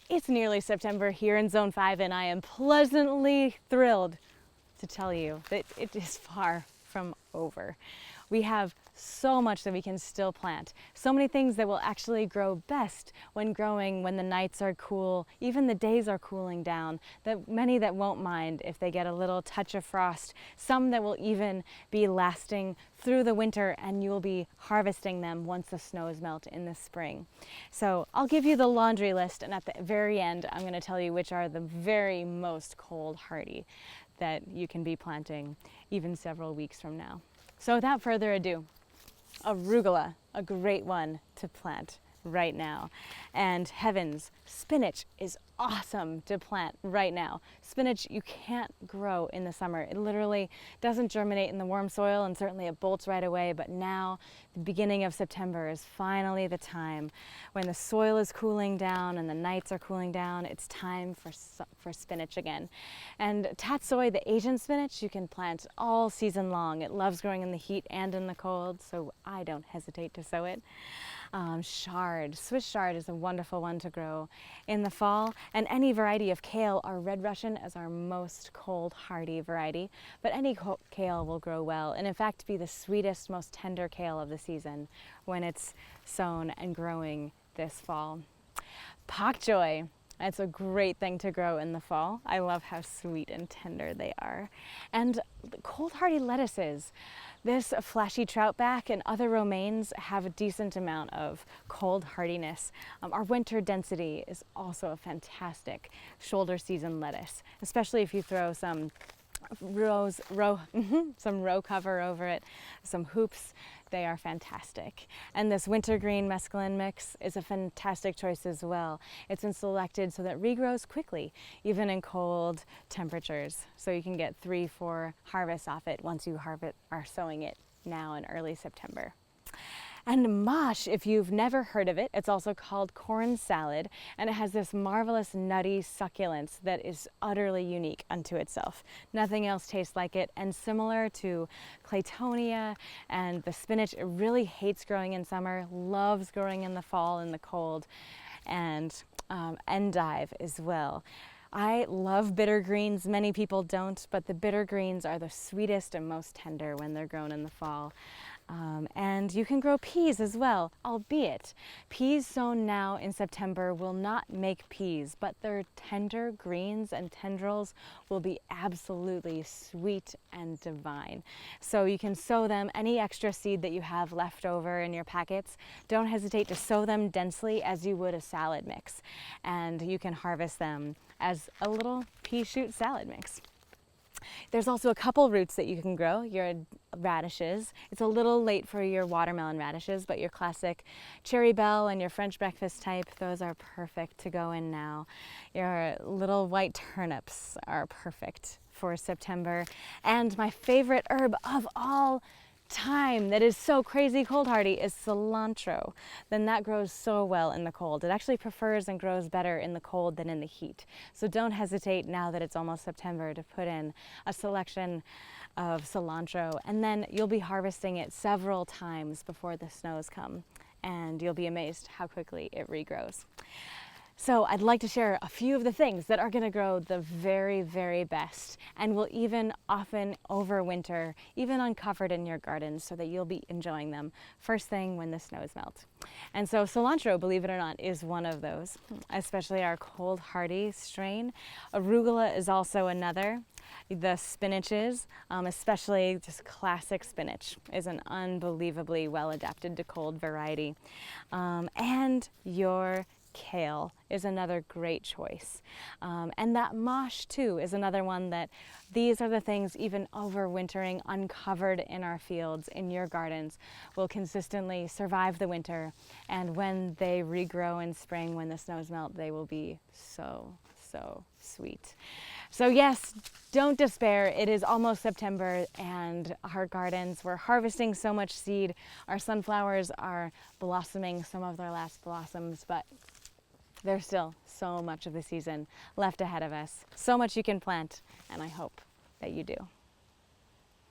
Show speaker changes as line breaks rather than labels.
It's nearly September here in Zone 5, and I am pleasantly thrilled to tell you that it is far from over. We have so much that we can still plant. So many things that will actually grow best when growing when the nights are cool, even the days are cooling down. Many that won't mind if they get a little touch of frost. Some that will even be lasting through the winter, and you'll be harvesting them once the snows melt in the spring. So I'll give you the laundry list, and at the very end I'm going to tell you which are the very most cold hardy that you can be planting even several weeks from now. So without further ado, arugula, a great one to plant right now. And heavens, spinach is awesome to plant right now. Spinach you can't grow in the summer. It literally doesn't germinate in the warm soil, and certainly it bolts right away. But now, the beginning of September is finally the time when the soil is cooling down and the nights are cooling down. It's time for spinach again. And tatsoi, the Asian spinach, you can plant all season long. It loves growing in the heat and in the cold, so I don't hesitate to sow it. Chard, Swiss chard is a wonderful one to grow in the fall, and any variety of kale. Our red Russian is our most cold hardy variety, but any kale will grow well, and in fact be the sweetest, most tender kale of the season when it's sown and growing this fall. Pak choi, it's a great thing to grow in the fall. I love how sweet and tender they are. And cold hardy lettuces. This fleshy troutback and other romaines have a decent amount of cold hardiness. Our winter density is also a fantastic shoulder season lettuce, especially if you throw some row cover over it, some hoops. They are fantastic. And this wintergreen mesclun mix is a fantastic choice as well. It's been selected so that it regrows quickly, even in cold temperatures. So you can get 3-4 harvests off it once you are sowing it now in early September. And mash, if you've never heard of it, it's also called corn salad, and it has this marvelous nutty succulence that is utterly unique unto itself. Nothing else tastes like it, and similar to claytonia and the spinach, it really hates growing in summer, loves growing in the fall in the cold, and endive as well. I love bitter greens. Many people don't, but the bitter greens are the sweetest and most tender when they're grown in the fall. And you can grow peas as well, albeit peas sown now in September will not make peas, but their tender greens and tendrils will be absolutely sweet and divine. So you can sow them. Any extra seed that you have left over in your packets, don't hesitate to sow them densely as you would a salad mix, and you can harvest them as a little pea shoot salad mix. There's also a couple roots that you can grow. Your radishes. It's a little late for your watermelon radishes, but your classic cherry belle and your French breakfast type, those are perfect to go in now. Your little white turnips are perfect for September. And my favorite herb of all time that is so crazy cold hardy is cilantro. Then that grows so well in the cold. It actually prefers and grows better in the cold than in the heat. So don't hesitate now that it's almost September to put in a selection of cilantro, and then you'll be harvesting it several times before the snows come, and you'll be amazed how quickly it regrows. So I'd like to share a few of the things that are going to grow the very, very best and will even often overwinter, even uncovered in your garden, so that you'll be enjoying them first thing when the snows melt. And so cilantro, believe it or not, is one of those, especially our cold hardy strain. Arugula is also another. The spinaches, especially just classic spinach, is an unbelievably well adapted to cold variety. And your kale is another great choice. And that mosh too is another one that these are the things even overwintering uncovered in our fields, in your gardens, will consistently survive the winter. And when they regrow in spring, when the snows melt, they will be so sweet. So yes, don't despair. It is almost September and our gardens, we're harvesting so much seed. Our sunflowers are blossoming some of their last blossoms, but there's still so much of the season left ahead of us. So much you can plant, and I hope that you do.